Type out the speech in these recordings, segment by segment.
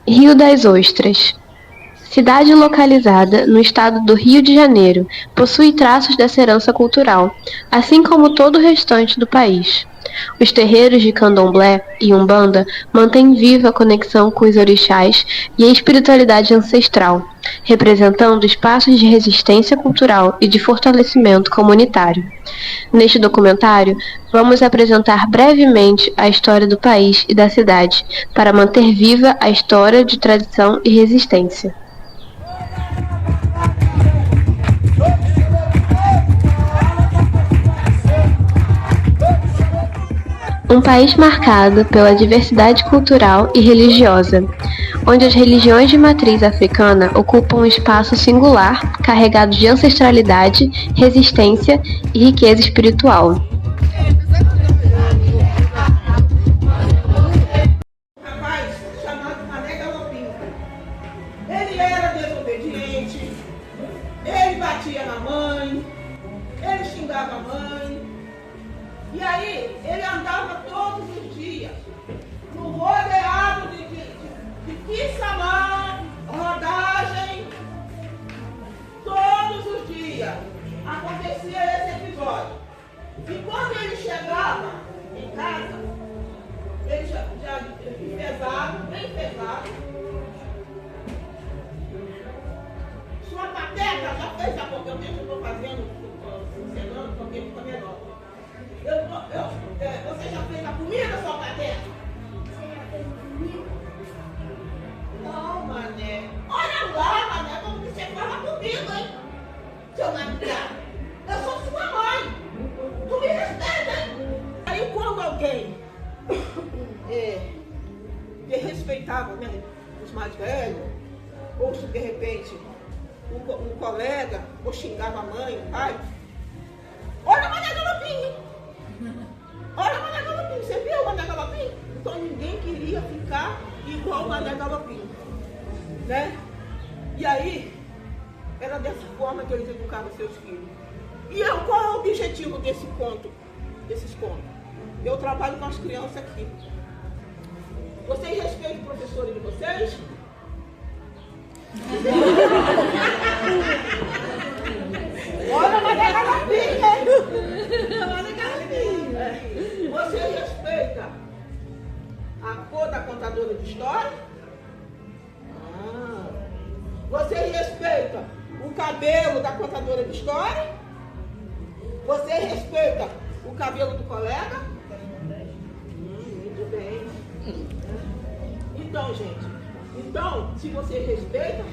Rio das Ostras. Cidade localizada no estado do Rio de Janeiro, possui traços dessa herança cultural, assim como todo o restante do país. Os terreiros de candomblé e umbanda mantêm viva a conexão com os orixás e a espiritualidade ancestral, representando espaços de resistência cultural e de fortalecimento comunitário. Neste documentário, vamos apresentar brevemente a história do país e da cidade, para manter viva a história de tradição e resistência. Um país marcado pela diversidade cultural e religiosa, onde as religiões de matriz africana ocupam um espaço singular, carregado de ancestralidade, resistência e riqueza espiritual. Rapaz chamado Mané Galopim. Ele era desobediente, ele batia na mãe, ele xingava a mãe. E aí ele andava todos os dias no rodeado de Kissamã, rodagem, todos os dias. Acontecia esse episódio. E quando ele chegava em casa, ele já pesado, bem pesado. Sua pateta já fez a boca, eu mesmo estou fazendo, ensinando, porque fica melhor. Você já fez a comida, sua pateta? Você já fez a comida? Não, mané. Olha lá, mané, como você fala comigo, hein? Seu namorado. Eu sou sua mãe. Tu me respeita, hein? Aí quando alguém respeitava, né, os mais velhos, ou se de repente um colega, ou xingava a mãe, o pai, olha a Mané Galopim! Olha a Mané Galopim! Você viu o Mané Galopim? Então ninguém queria ficar igual o Mané Galopim, né? E aí, era dessa forma que eles educavam seus filhos. E qual é o objetivo desses contos? Eu trabalho com as crianças aqui. Vocês respeitam os professores de vocês? Olha a Mané Galopim, né? Mané Galopim. Você respeita a cor da contadora de história? Você respeita o cabelo da contadora de história? Você respeita o cabelo do colega? Muito bem. Então, gente, se vocês respeitam,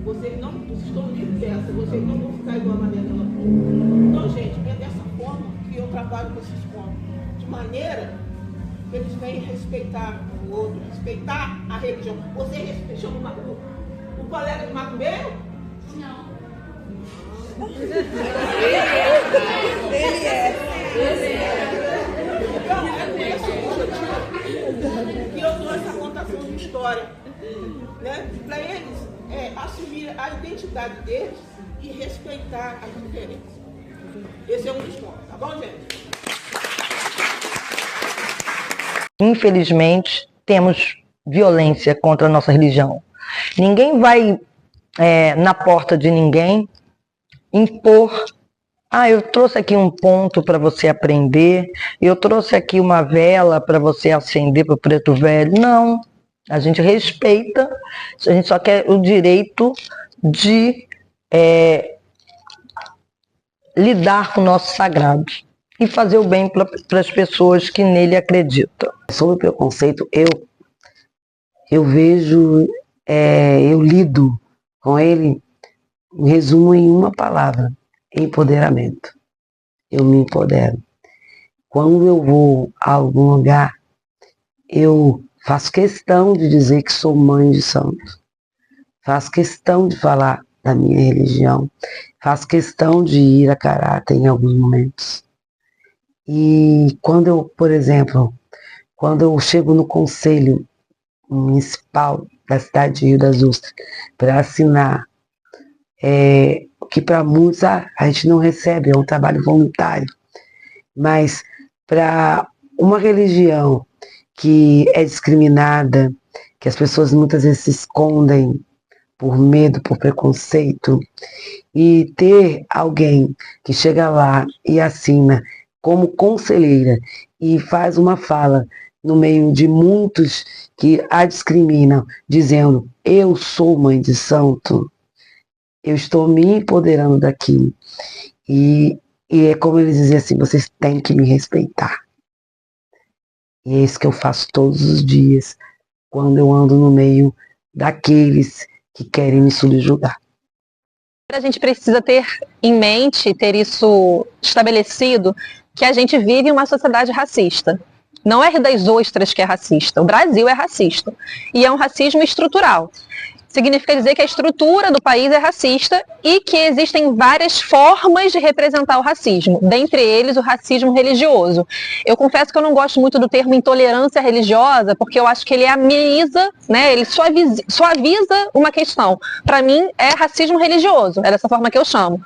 vocês estão livres dessa, vocês não vão ficar igual a Mané Galopim. Então, gente, é dessa forma que eu trabalho com esses pontos. De maneira que eles venham respeitar o outro, respeitar a religião. Você respeita o colega de macumbeiro? Não. Ele é. Então, é por esse objetivo que eu dou essa contação de história, né? Para eles assumir a identidade deles e respeitar as diferenças. Esse é um dos pontos, tá bom, gente? Infelizmente, temos violência contra a nossa religião. Ninguém vai na porta de ninguém impor: eu trouxe aqui um ponto para você aprender, eu trouxe aqui uma vela para você acender para o preto velho. Não, a gente respeita, a gente só quer o direito de lidar com o nosso sagrado e fazer o bem para as pessoas que nele acreditam. Sobre o preconceito, eu vejo, eu lido com ele, em resumo, em uma palavra: empoderamento. Eu me empodero. Quando eu vou a algum lugar, eu faço questão de dizer que sou mãe de santos. Faço questão de falar da minha religião. Faço questão de ir a caráter em alguns momentos. E quando eu, por exemplo, quando eu chego no Conselho Municipal da cidade de Rio das Ostras para assinar, que para muitos a gente não recebe, é um trabalho voluntário, mas para uma religião que é discriminada, que as pessoas muitas vezes se escondem por medo, por preconceito, e ter alguém que chega lá e assina como conselheira e faz uma fala no meio de muitos que a discriminam, dizendo: eu sou mãe de santo, eu estou me empoderando daquilo. E é como eles dizem assim: vocês têm que me respeitar. E é isso que eu faço todos os dias, quando eu ando no meio daqueles que querem me subjugar. A gente precisa ter em mente, ter isso estabelecido, que a gente vive em uma sociedade racista. Não é Rio das Ostras que é racista, o Brasil é racista. E é um racismo estrutural. Significa dizer que a estrutura do país é racista e que existem várias formas de representar o racismo, dentre eles o racismo religioso. Eu confesso que eu não gosto muito do termo intolerância religiosa, porque eu acho que ele ameniza, né, ele suaviza uma questão. Para mim é racismo religioso, é dessa forma que eu chamo.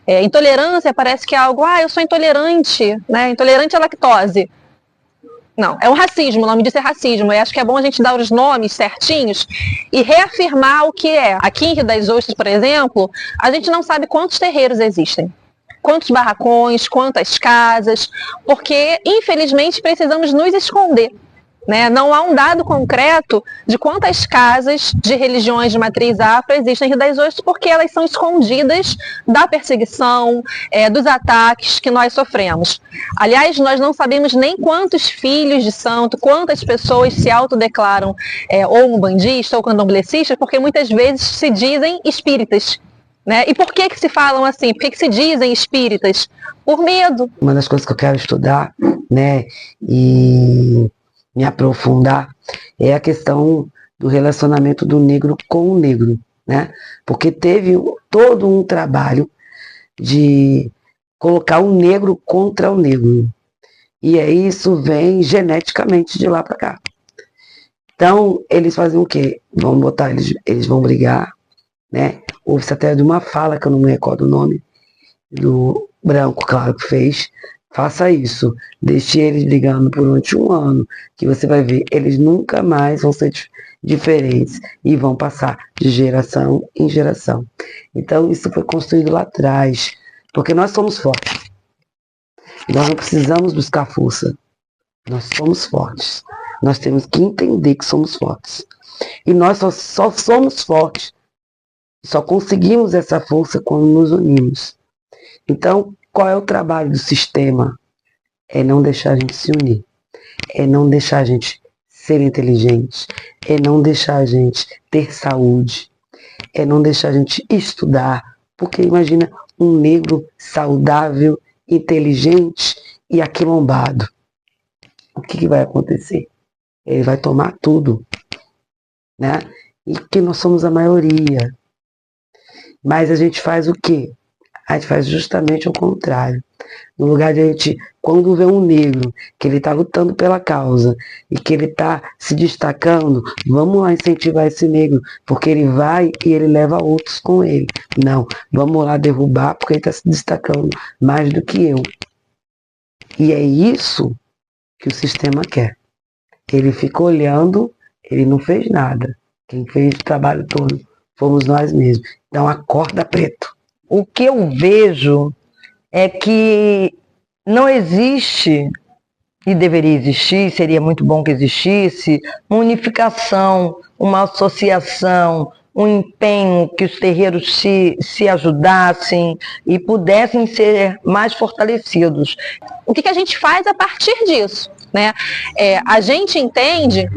Intolerância parece que é algo, eu sou intolerante, né, intolerante à lactose. Não, é um racismo, o nome disso é racismo. Eu acho que é bom a gente dar os nomes certinhos e reafirmar o que é. Aqui em Rio das Ostras, por exemplo, a gente não sabe quantos terreiros existem, quantos barracões, quantas casas, porque, infelizmente, precisamos nos esconder. Né? Não há um dado concreto de quantas casas de religiões de matriz afro existem em Rio das Ostras, porque elas são escondidas da perseguição, dos ataques que nós sofremos. Aliás, nós não sabemos nem quantos filhos de santo, quantas pessoas se autodeclaram ou umbandistas ou candomblecistas, porque muitas vezes se dizem espíritas. Né? E por que se falam assim? Por que se dizem espíritas? Por medo. Uma das coisas que eu quero estudar, né, e me aprofundar, é a questão do relacionamento do negro com o negro, né? Porque teve todo um trabalho de colocar o negro contra o negro. E aí isso vem geneticamente de lá para cá. Então, eles fazem o quê? Vão botar, eles vão brigar, né? Houve até de uma fala, que eu não me recordo o nome, do branco, claro, que fez: faça isso, deixe eles brigando durante um ano, que você vai ver, eles nunca mais vão ser diferentes e vão passar de geração em geração. Então isso foi construído lá atrás, porque nós somos fortes. Nós não precisamos buscar força. Nós somos fortes. Nós temos que entender que somos fortes. E nós só somos fortes, só conseguimos essa força quando nos unimos. Então, qual é o trabalho do sistema? É não deixar a gente se unir. É não deixar a gente ser inteligente. É não deixar a gente ter saúde. É não deixar a gente estudar. Porque imagina um negro saudável, inteligente e aquilombado. O que vai acontecer? Ele vai tomar tudo, né? E que nós somos a maioria. Mas a gente faz o quê? A gente faz justamente o contrário. No lugar de a gente, quando vê um negro que ele está lutando pela causa e que ele está se destacando, vamos lá incentivar esse negro, porque ele vai e ele leva outros com ele. Não, vamos lá derrubar porque ele está se destacando mais do que eu. E é isso que o sistema quer. Ele fica olhando, ele não fez nada. Quem fez o trabalho todo fomos nós mesmos. Então acorda, preto. O que eu vejo é que não existe, e deveria existir, seria muito bom que existisse, uma unificação, uma associação, um empenho, que os terreiros se ajudassem e pudessem ser mais fortalecidos. O que a gente faz a partir disso? Né? A gente entende,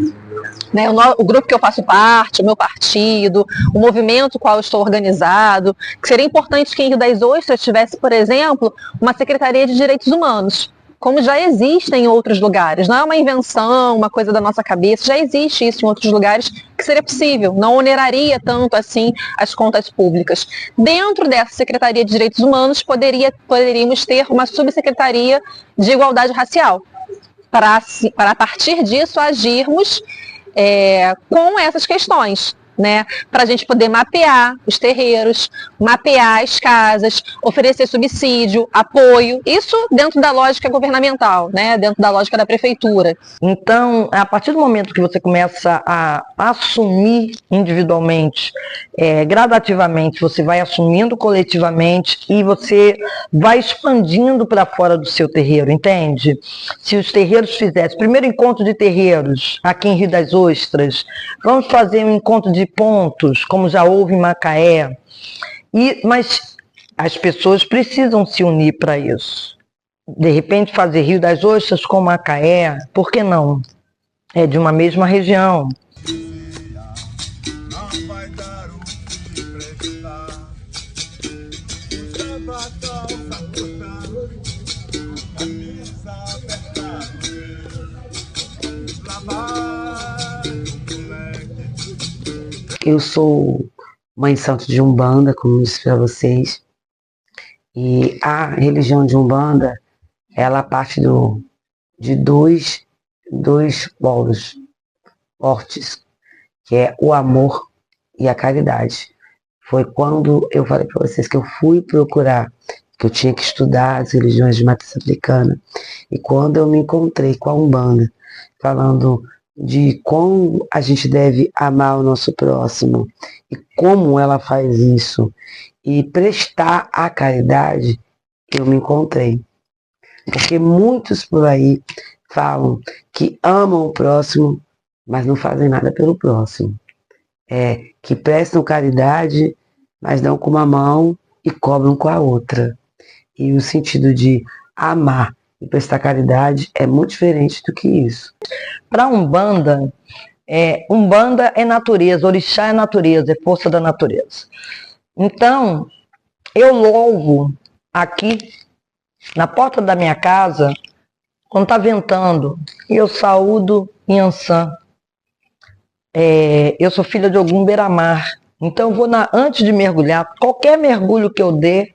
né, o grupo que eu faço parte, o meu partido, o movimento qual eu estou organizado, que seria importante que em Rio das Ostras tivesse, por exemplo, uma Secretaria de Direitos Humanos, como já existe em outros lugares. Não é uma invenção, uma coisa da nossa cabeça, já existe isso em outros lugares, que seria possível, não oneraria tanto assim as contas públicas. Dentro dessa Secretaria de Direitos Humanos, poderíamos ter uma subsecretaria de Igualdade Racial, para a partir disso agirmos com essas questões. né, para a gente poder mapear os terreiros, mapear as casas, oferecer subsídio, apoio, isso dentro da lógica governamental, né, dentro da lógica da prefeitura. Então, a partir do momento que você começa a assumir individualmente, gradativamente, você vai assumindo coletivamente e você vai expandindo para fora do seu terreiro, entende? Se os terreiros fizessem, primeiro encontro de terreiros aqui em Rio das Ostras, vamos fazer um encontro de pontos, como já houve em Macaé, mas as pessoas precisam se unir para isso. De repente fazer Rio das Ostras com Macaé, por que não? É de uma mesma região. Eu sou mãe santo de Umbanda, como eu disse para vocês, e a religião de Umbanda, ela parte de dois polos fortes, que é o amor e a caridade. Foi quando eu falei para vocês que eu fui procurar, que eu tinha que estudar as religiões de matriz africana, e quando eu me encontrei com a Umbanda, falando de como a gente deve amar o nosso próximo e como ela faz isso e prestar a caridade, eu me encontrei. Porque muitos por aí falam que amam o próximo, mas não fazem nada pelo próximo. Que prestam caridade, mas dão com uma mão e cobram com a outra. E o sentido de amar e prestar caridade é muito diferente do que isso. Para Umbanda, Umbanda é natureza, orixá é natureza, é força da natureza. Então, eu louvo aqui, na porta da minha casa, quando está ventando, eu saúdo Yansan. Eu sou filha de Ogum Beira-Mar, então eu vou antes de mergulhar, qualquer mergulho que eu dê,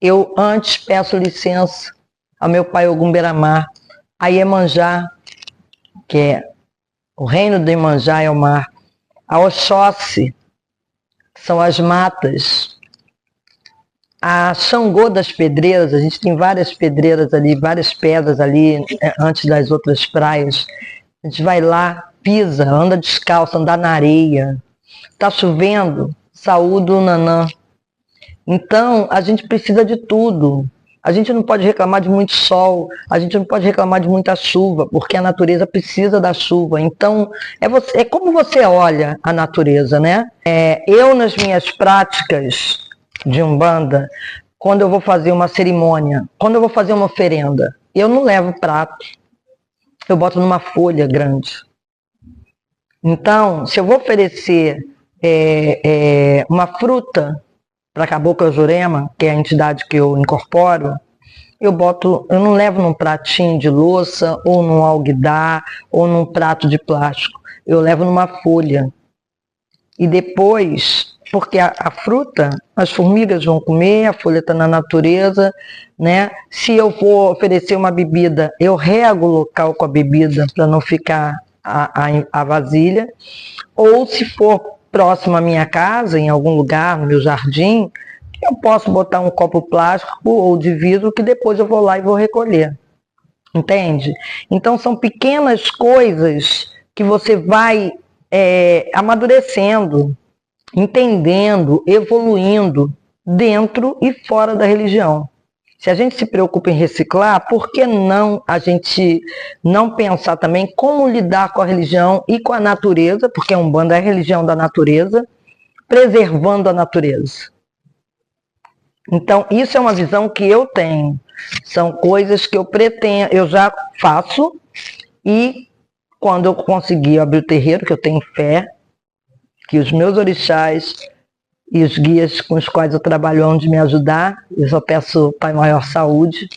eu antes peço licença ao meu pai Ogum Beira-Mar, a Iemanjá, que é o reino de Iemanjá, é o mar, a Oxóssi, que são as matas, a Xangô das pedreiras, a gente tem várias pedreiras ali, várias pedras ali, antes das outras praias, a gente vai lá, pisa, anda descalço, anda na areia, tá chovendo, saúde o Nanã. Então, a gente precisa de tudo. A gente não pode reclamar de muito sol, a gente não pode reclamar de muita chuva, porque a natureza precisa da chuva. Então, é como você olha a natureza, né? Eu, nas minhas práticas de Umbanda, quando eu vou fazer uma cerimônia, quando eu vou fazer uma oferenda, eu não levo prato, eu boto numa folha grande. Então, se eu vou oferecer uma fruta para a Cabocla Jurema, que é a entidade que eu incorporo, eu não levo num pratinho de louça, ou num alguidar, ou num prato de plástico. Eu levo numa folha. E depois, porque a fruta, as formigas vão comer, a folha está na natureza, né? Se eu for oferecer uma bebida, eu rego o local com a bebida para não ficar a vasilha. Ou se for próximo à minha casa, em algum lugar, no meu jardim, eu posso botar um copo plástico ou de vidro que depois eu vou lá e vou recolher. Entende? Então são pequenas coisas que você vai amadurecendo, entendendo, evoluindo dentro e fora da religião. Se a gente se preocupa em reciclar, por que não a gente não pensar também como lidar com a religião e com a natureza, porque a Umbanda é a religião da natureza, preservando a natureza. Então, isso é uma visão que eu tenho. São coisas que eu pretendo, eu já faço, e quando eu conseguir abrir o terreiro, que eu tenho fé, que os meus orixás e os guias com os quais eu trabalho vão me ajudar, eu só peço Pai Maior saúde,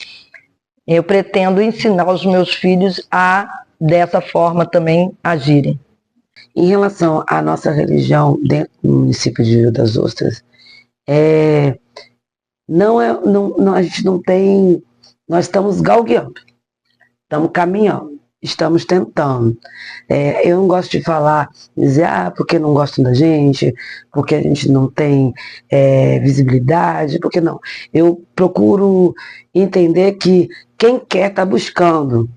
eu pretendo ensinar os meus filhos a, dessa forma, também agirem. Em relação à nossa religião dentro do município de Rio das Ostras, a gente não tem, nós estamos galgueando, estamos caminhando. estamos tentando. Eu não gosto de falar, dizer, porque não gostam da gente, porque a gente não tem visibilidade, porque não. Eu procuro entender que quem quer está buscando.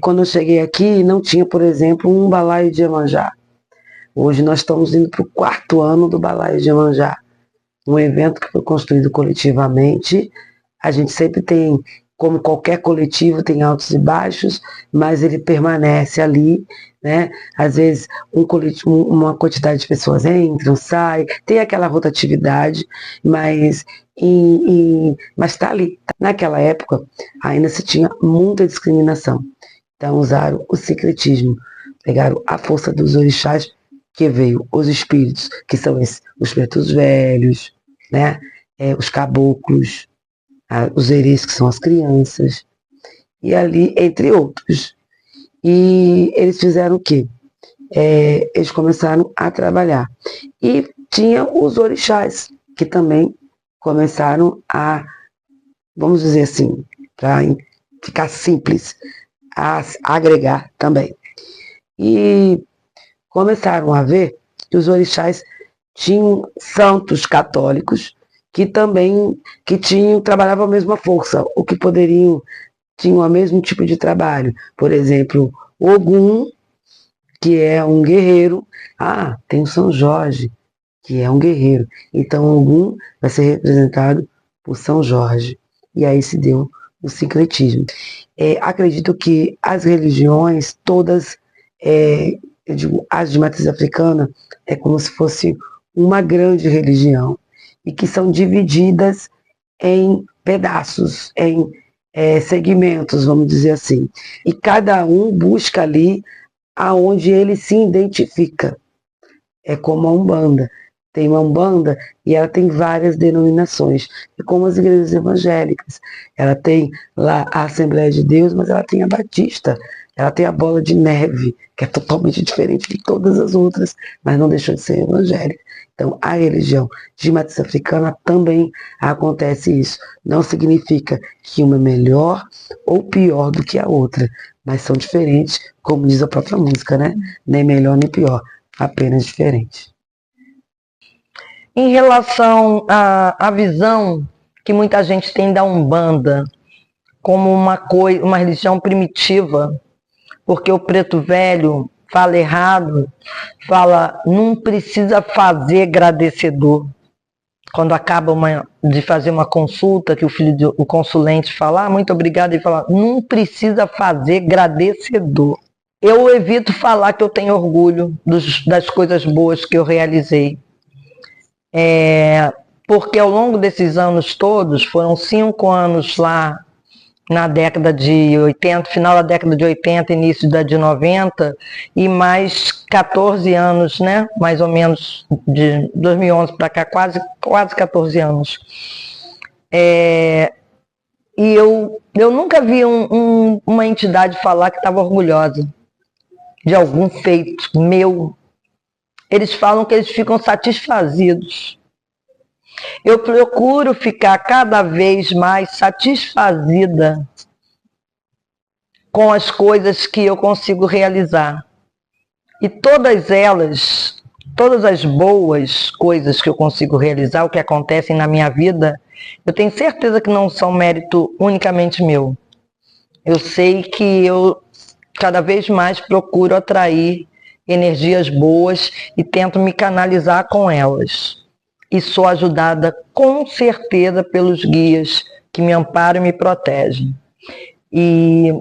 Quando eu cheguei aqui, não tinha, por exemplo, um balaio de Iemanjá. Hoje nós estamos indo para o 4º ano do balaio de Iemanjá. Um evento que foi construído coletivamente. A gente sempre tem, como qualquer coletivo, tem altos e baixos, mas ele permanece ali, né? Às vezes uma quantidade de pessoas entram, saem, tem aquela rotatividade, mas está ali. Naquela época, ainda se tinha muita discriminação. Então usaram o sincretismo, pegaram a força dos orixás, que veio os espíritos, que são os pretos velhos, né? Os caboclos, os eris, que são as crianças, e ali, entre outros. E eles fizeram o quê? Eles começaram a trabalhar. E tinha os orixás, que também começaram a, vamos dizer assim, para ficar simples, a agregar também. E começaram a ver que os orixás tinham santos católicos que também trabalhavam a mesma força, ou que tinham o mesmo tipo de trabalho. Por exemplo, Ogum, que é um guerreiro. Tem o São Jorge, que é um guerreiro. Então Ogum vai ser representado por São Jorge. E aí se deu o sincretismo. Acredito que as religiões todas, eu digo, as de matriz africana, é como se fosse uma grande religião, e que são divididas em pedaços, em segmentos, vamos dizer assim. E cada um busca ali aonde ele se identifica. É como a Umbanda. Tem uma Umbanda e ela tem várias denominações. E como as igrejas evangélicas. Ela tem lá a Assembleia de Deus, mas ela tem a Batista. Ela tem a Bola de Neve, que é totalmente diferente de todas as outras, mas não deixou de ser evangélica. Então, a religião de matriz africana também acontece isso. Não significa que uma é melhor ou pior do que a outra, mas são diferentes, como diz a própria música, né? Nem melhor nem pior, apenas diferente. Em relação à visão que muita gente tem da Umbanda como uma religião primitiva, porque o preto velho fala errado, fala, não precisa fazer agradecedor. Quando acaba de fazer uma consulta, que o consulente fala, muito obrigado, e fala, não precisa fazer agradecedor. Eu evito falar que eu tenho orgulho das coisas boas que eu realizei. Porque ao longo desses anos todos, foram 5 anos lá, na década de 80, final da década de 80, início da de 90, e mais 14 anos, né? Mais ou menos de 2011 para cá, quase 14 anos. E eu nunca vi uma entidade falar que estava orgulhosa de algum feito meu. Eles falam que eles ficam satisfazidos. Eu procuro ficar cada vez mais satisfazida com as coisas que eu consigo realizar. E todas as boas coisas que eu consigo realizar, o que acontecem na minha vida, eu tenho certeza que não são mérito unicamente meu. Eu sei que eu cada vez mais procuro atrair energias boas e tento me canalizar com elas. E sou ajudada com certeza pelos guias que me amparam e me protegem. E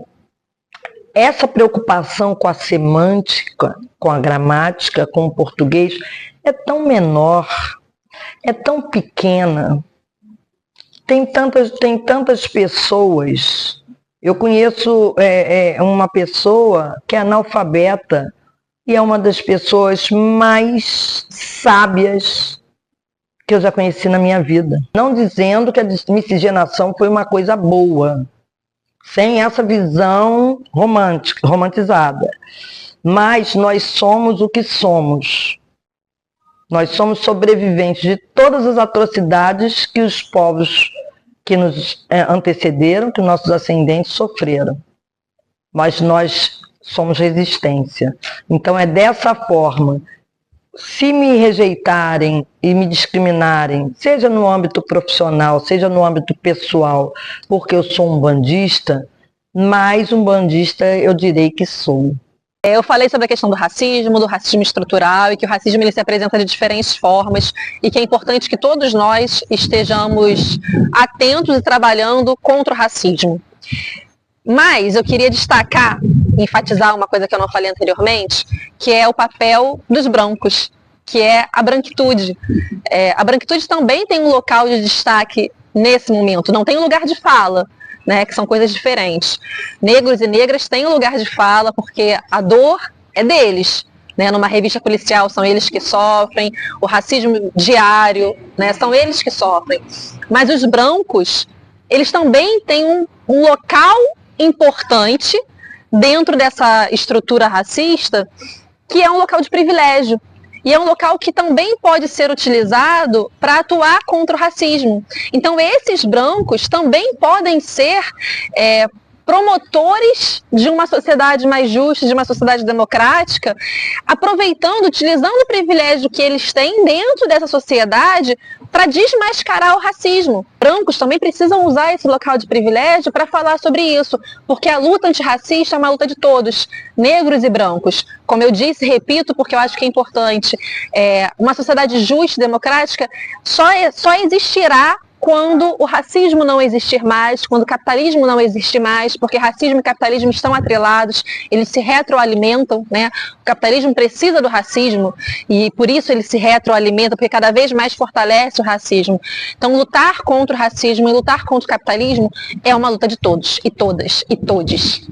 essa preocupação com a semântica, com a gramática, com o português, é tão menor, é tão pequena. Tem tantas pessoas. Eu conheço uma pessoa que é analfabeta e é uma das pessoas mais sábias que eu já conheci na minha vida. Não dizendo que a miscigenação foi uma coisa boa, sem essa visão romantizada. Mas nós somos o que somos. Nós somos sobreviventes de todas as atrocidades que os povos que nos antecederam, que nossos ascendentes sofreram. mas nós somos resistência. Então é dessa forma. Se me rejeitarem e me discriminarem, seja no âmbito profissional, seja no âmbito pessoal, porque eu sou um bandista, mais um bandista eu direi que sou. Eu falei sobre a questão do racismo estrutural, e que o racismo ele se apresenta de diferentes formas, e que é importante que todos nós estejamos atentos e trabalhando contra o racismo. Mas eu queria destacar, enfatizar uma coisa que eu não falei anteriormente, que é o papel dos brancos, que é a branquitude. A branquitude também tem um local de destaque nesse momento, não tem um lugar de fala, né, que são coisas diferentes. Negros e negras têm um lugar de fala porque a dor é deles. Né, numa revista policial são eles que sofrem, o racismo diário, né, são eles que sofrem. Mas os brancos, eles também têm um local importante dentro dessa estrutura racista, que é um local de privilégio. E é um local que também pode ser utilizado para atuar contra o racismo. Então, esses brancos também podem ser promotores de uma sociedade mais justa, de uma sociedade democrática, aproveitando, utilizando o privilégio que eles têm dentro dessa sociedade para desmascarar o racismo. Brancos também precisam usar esse local de privilégio para falar sobre isso, porque a luta antirracista é uma luta de todos, negros e brancos. Como eu disse, repito, porque eu acho que é importante, uma sociedade justa e democrática só existirá quando o racismo não existir mais, quando o capitalismo não existir mais, porque racismo e capitalismo estão atrelados, eles se retroalimentam, né? O capitalismo precisa do racismo e por isso ele se retroalimenta, porque cada vez mais fortalece o racismo. Então, lutar contra o racismo e lutar contra o capitalismo é uma luta de todos, e todas, e todes.